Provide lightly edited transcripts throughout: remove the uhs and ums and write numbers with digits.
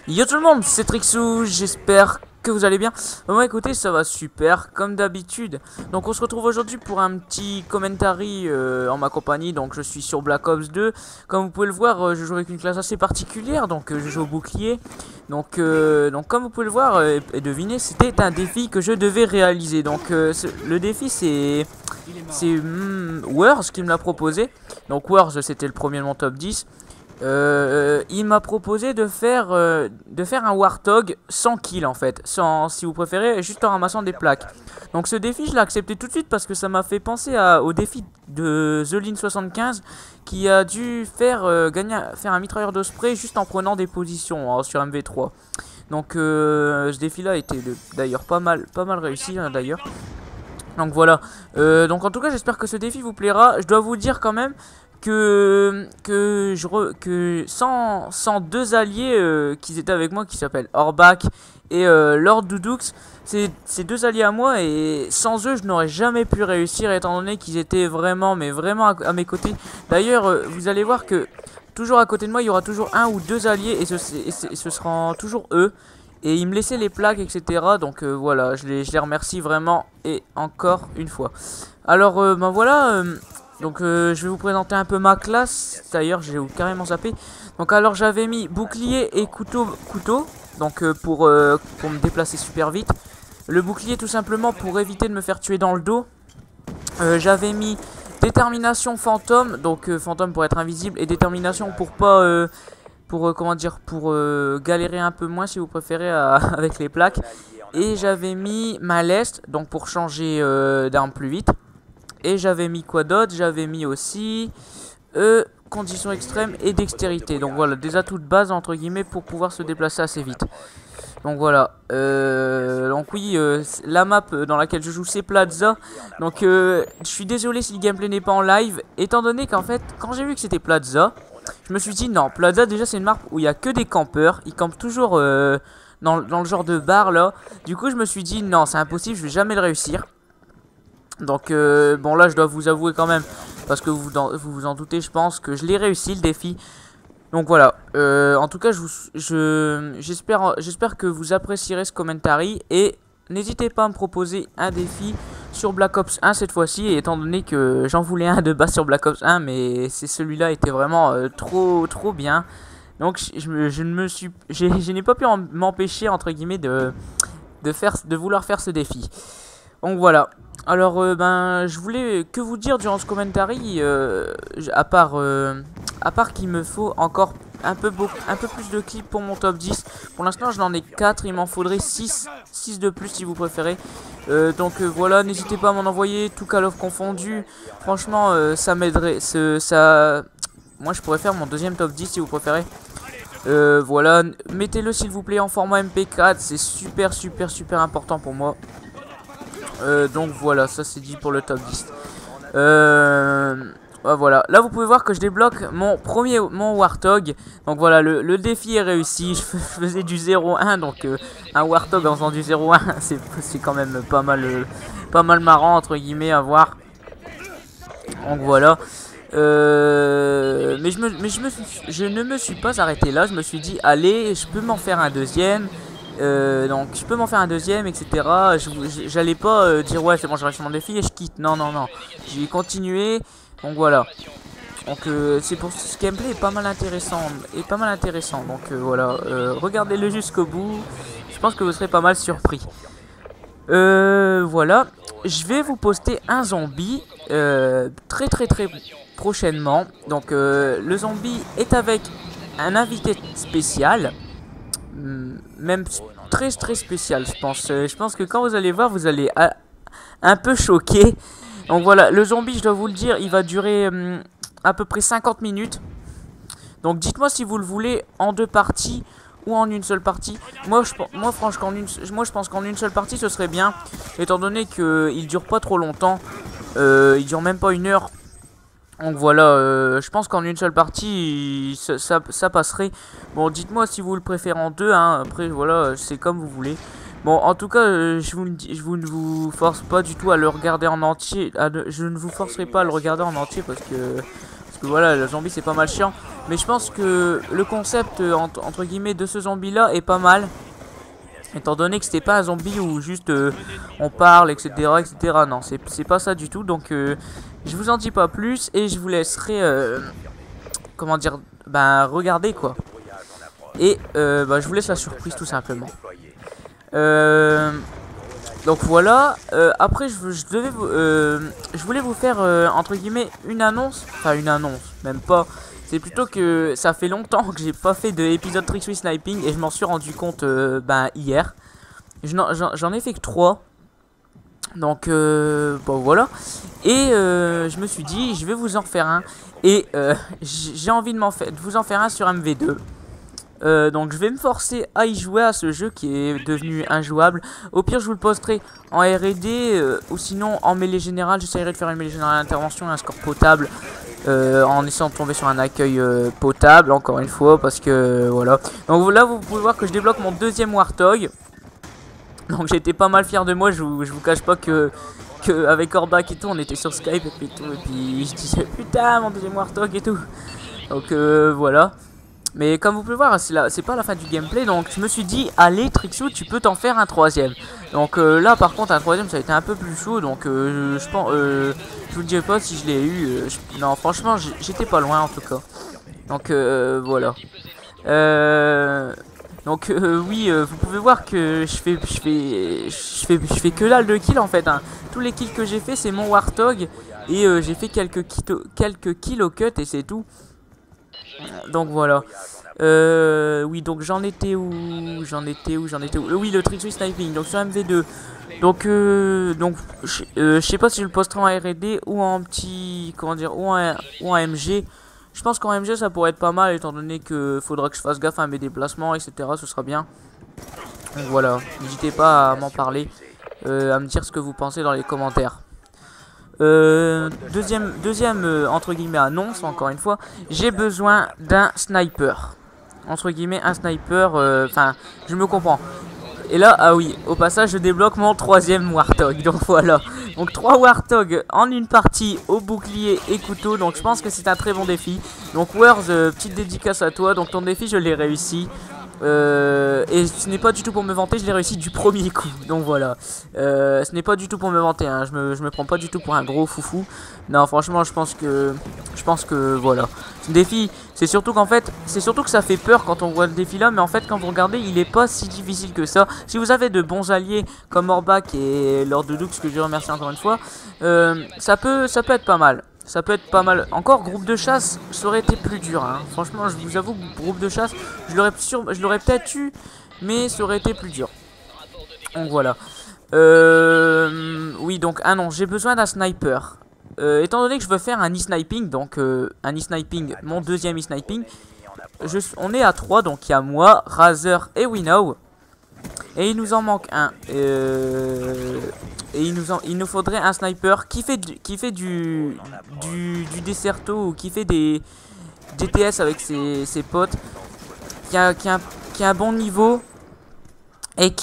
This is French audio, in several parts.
Yo tout le monde, c'est Trixou, j'espère que vous allez bien. Bon écoutez, ça va super, comme d'habitude. Donc on se retrouve aujourd'hui pour un petit commentary en ma compagnie. Donc je suis sur Black Ops 2. Comme vous pouvez le voir, je joue avec une classe assez particulière. Donc je joue au bouclier. Donc comme vous pouvez le voir et deviner, c'était un défi que je devais réaliser. Donc le défi c'est Wars qui me l'a proposé. Donc Wars c'était le premier de mon top 10. Il m'a proposé de faire un Warthog sans kill en fait, sans, si vous préférez, juste en ramassant des plaques. Donc ce défi je l'ai accepté tout de suite parce que ça m'a fait penser au défi de TheLin75 qui a dû faire un mitrailleur d'Osprey juste en prenant des positions hein, sur MV3. Donc ce défi là était d'ailleurs pas mal réussi hein, d'ailleurs. Donc voilà, donc en tout cas j'espère que ce défi vous plaira. Je dois vous dire quand même que sans deux alliés qui étaient avec moi, qui s'appellent Orbak et Lord Doudoux, c'est deux alliés à moi et sans eux je n'aurais jamais pu réussir étant donné qu'ils étaient vraiment à mes côtés. D'ailleurs vous allez voir que toujours à côté de moi il y aura toujours un ou deux alliés et ce sera toujours eux. Et ils me laissaient les plaques, etc. Donc voilà, je les remercie vraiment et encore une fois. Alors ben voilà, donc je vais vous présenter un peu ma classe. D'ailleurs j'ai carrément zappé. Donc alors j'avais mis bouclier et couteau. Donc pour me déplacer super vite. Le bouclier tout simplement pour éviter de me faire tuer dans le dos. J'avais mis détermination fantôme. Donc fantôme pour être invisible et détermination pour pas... comment dire, pour galérer un peu moins si vous préférez avec les plaques. Et j'avais mis maleste, donc pour changer d'arme plus vite. Et j'avais mis quoi d'autre? J'avais mis aussi conditions extrêmes et dextérité. Donc voilà, des atouts de base entre guillemets pour pouvoir se déplacer assez vite. Donc voilà, donc oui, la map dans laquelle je joue c'est Plaza. Donc je suis désolé si le gameplay n'est pas en live, étant donné qu'en fait quand j'ai vu que c'était Plaza, je me suis dit non, Plaza déjà c'est une map où il n'y a que des campeurs. Ils campent toujours dans le genre de bar là. Du coup je me suis dit non, c'est impossible, je vais jamais le réussir. Donc bon là je dois vous avouer quand même, parce que vous vous en doutez je pense, que je l'ai réussi le défi. Donc voilà, en tout cas j'espère que vous apprécierez ce commentary. Et n'hésitez pas à me proposer un défi sur Black Ops 1 cette fois-ci, étant donné que j'en voulais un de base sur Black Ops 1, mais celui-là était vraiment trop bien. Donc je n'ai pas pu m'empêcher entre guillemets de vouloir faire ce défi. Donc voilà. Alors ben je voulais que vous dire durant ce commentary, à part qu'il me faut encore un peu plus de clips pour mon top 10. Pour l'instant j'en ai 4, il m'en faudrait 6 de plus si vous préférez. Donc voilà, n'hésitez pas à m'en envoyer, tout Call of confondu. Franchement ça m'aiderait, moi je pourrais faire mon deuxième top 10 si vous préférez. Voilà, mettez-le s'il vous plaît en format MP4, c'est super important pour moi. Donc voilà, ça c'est dit pour le top 10. Voilà, là vous pouvez voir que je débloque mon Warthog. Donc voilà, le défi est réussi. Je faisais du 0-1, donc un Warthog en faisant du 0-1 c'est quand même pas mal marrant entre guillemets à voir. Donc voilà. Mais je ne me suis pas arrêté là. Je me suis dit allez, je peux m'en faire un deuxième. Donc je peux m'en faire un deuxième, etc. J'allais pas dire ouais c'est bon j'ai réussi mon défi et je quitte. Non. J'ai continué. Donc voilà. Donc c'est pour ce gameplay est pas mal intéressant. Donc voilà. Regardez-le jusqu'au bout. Je pense que vous serez pas mal surpris. Voilà. Je vais vous poster un zombie très prochainement. Donc le zombie est avec un invité spécial. Même très spécial je pense. Je pense que quand vous allez voir vous allez un peu choquer. Donc voilà, le zombie je dois vous le dire il va durer à peu près 50 minutes. Donc dites-moi si vous le voulez en deux parties ou en une seule partie. Moi je pense qu'en une seule partie ce serait bien, étant donné qu'il dure pas trop longtemps. Il dure même pas une heure. Donc voilà, je pense qu'en une seule partie ça passerait. Bon dites-moi si vous le préférez en deux hein. Après voilà c'est comme vous voulez. Bon en tout cas je ne vous force pas du tout à le regarder en entier. Je ne vous forcerai pas à le regarder en entier parce que voilà le zombie c'est pas mal chiant. Mais je pense que le concept entre guillemets de ce zombie là est pas mal. Étant donné que c'était pas un zombie où juste on parle, etc. etc. Non, c'est pas ça du tout. Donc je vous en dis pas plus et je vous laisserai, comment dire, ben regarder quoi. Et bah, je vous laisse la surprise tout simplement. Donc voilà, après je voulais vous faire entre guillemets une annonce, enfin une annonce, même pas. C'est plutôt que ça fait longtemps que j'ai pas fait d'épisode Trick Sniping et je m'en suis rendu compte ben, hier. J'en ai fait que 3. Donc bon voilà. Et je me suis dit je vais vous en faire un. Et j'ai envie de vous en faire un sur MV2. Donc je vais me forcer à y jouer à ce jeu qui est devenu injouable. Au pire je vous le posterai en R&D ou sinon en mêlée générale. J'essaierai de faire une mêlée générale d'intervention et un score potable en essayant de tomber sur un accueil potable encore une fois parce que voilà. Donc là vous pouvez voir que je débloque mon deuxième Warthog. Donc j'étais pas mal fier de moi, je vous cache pas que avec Orbach et tout on était sur Skype et puis je disais putain mon deuxième Warthog et tout. Donc voilà. Mais comme vous pouvez voir, c'est pas la fin du gameplay, donc je me suis dit, allez Trixou, tu peux t'en faire un troisième. Donc là par contre un troisième ça a été un peu plus chaud, donc je pense, je vous dirai pas si je l'ai eu, non franchement j'étais pas loin en tout cas. Donc voilà. Donc oui, vous pouvez voir que je fais que dalle de kills en fait. Hein. Tous les kills que j'ai fait c'est mon Warthog et j'ai fait quelques kills au cut et c'est tout. Donc voilà. Oui, donc j'en étais où? Oui, le trick sniping. Donc sur MV2. Donc je sais pas si je le posterai en R&D ou en petit, comment dire, ou en MG. Je pense qu'en MG ça pourrait être pas mal étant donné que faudra que je fasse gaffe à mes déplacements, etc. Ce sera bien. Donc voilà. N'hésitez pas à m'en parler, à me dire ce que vous pensez dans les commentaires. Deuxième entre guillemets annonce, encore une fois, j'ai besoin d'un sniper. Entre guillemets un sniper, enfin je me comprends. Et là, ah oui, au passage je débloque mon troisième Warthog, donc voilà. Donc 3 Warthog en une partie au bouclier et couteau, donc je pense que c'est un très bon défi. Donc Wars, petite dédicace à toi, donc ton défi je l'ai réussi. Et ce n'est pas du tout pour me vanter, je l'ai réussi du premier coup. Donc voilà, ce n'est pas du tout pour me vanter, hein. Je me prends pas du tout pour un gros foufou. Non franchement je pense que voilà. Ce défi, c'est surtout qu'en fait, c'est surtout que ça fait peur quand on voit le défi là. Mais en fait quand vous regardez, il est pas si difficile que ça. Si vous avez de bons alliés comme Orbach et Lord Dux que je remercie encore une fois, ça peut être pas mal. Ça peut être pas mal. Encore, groupe de chasse, ça aurait été plus dur. Hein. Franchement, je vous avoue, groupe de chasse, je l'aurais peut-être eu, mais ça aurait été plus dur. Donc voilà. Oui, donc, ah non, j'ai besoin d'un sniper. Étant donné que je veux faire un e-sniping, donc un e-sniping, mon deuxième e-sniping, on est à 3, donc il y a moi, Razer et Winnow. Et il nous en manque un. Et il nous faudrait un sniper qui fait du Deserto ou qui fait des DTS avec ses potes, qui a un bon niveau et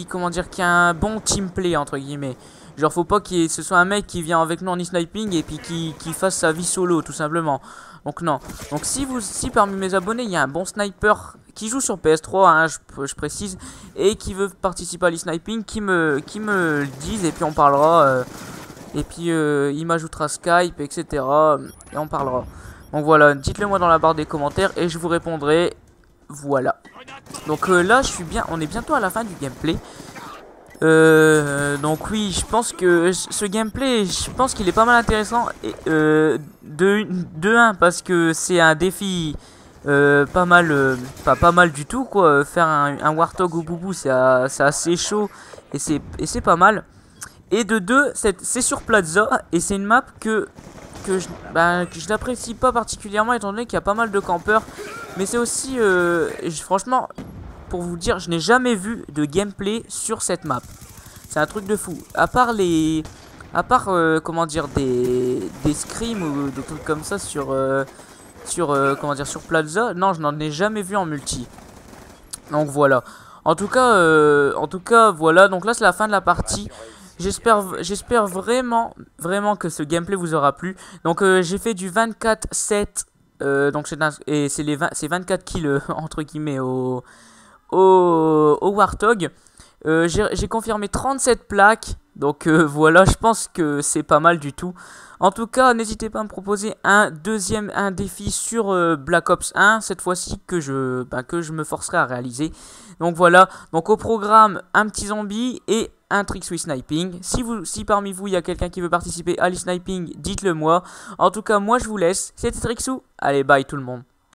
comment dire, qui a un bon teamplay entre guillemets. Genre faut pas que ce soit un mec qui vient avec nous en e-sniping et puis qui fasse sa vie solo tout simplement. Donc non. Donc si parmi mes abonnés il y a un bon sniper qui joue sur PS3, hein, je précise, et qui veut participer à l'e-sniping, qui me le dise et puis on parlera. Et puis il m'ajoutera Skype, etc. Et on parlera. Donc voilà, dites-le moi dans la barre des commentaires et je vous répondrai. Voilà. Donc là on est bientôt à la fin du gameplay. Donc oui, je pense que ce gameplay, je pense qu'il est pas mal intéressant et, de 1 parce que c'est un défi pas mal du tout quoi. Faire un Warthog au boubou c'est assez chaud et c'est pas mal. Et de 2, c'est sur Plaza et c'est une map que je n'apprécie pas particulièrement étant donné qu'il y a pas mal de campeurs. Mais c'est aussi, franchement, pour vous dire, je n'ai jamais vu de gameplay sur cette map. C'est un truc de fou. À part comment dire, des scrims ou des trucs comme ça sur Plaza, non, je n'en ai jamais vu en multi. Donc voilà. En tout cas, voilà. Donc là, c'est la fin de la partie. J'espère vraiment que ce gameplay vous aura plu. Donc j'ai fait du 24-7 Donc c'est 24 kills entre guillemets au Warthog. J'ai confirmé 37 plaques. Donc voilà, je pense que c'est pas mal du tout. En tout cas, n'hésitez pas à me proposer un défi sur Black Ops 1, cette fois-ci que je me forcerai à réaliser. Donc voilà, donc au programme, un petit zombie et un trick with sniping. Si parmi vous, il y a quelqu'un qui veut participer à l'e-sniping, dites-le moi. En tout cas, moi je vous laisse. C'était Trixou. Allez, bye tout le monde.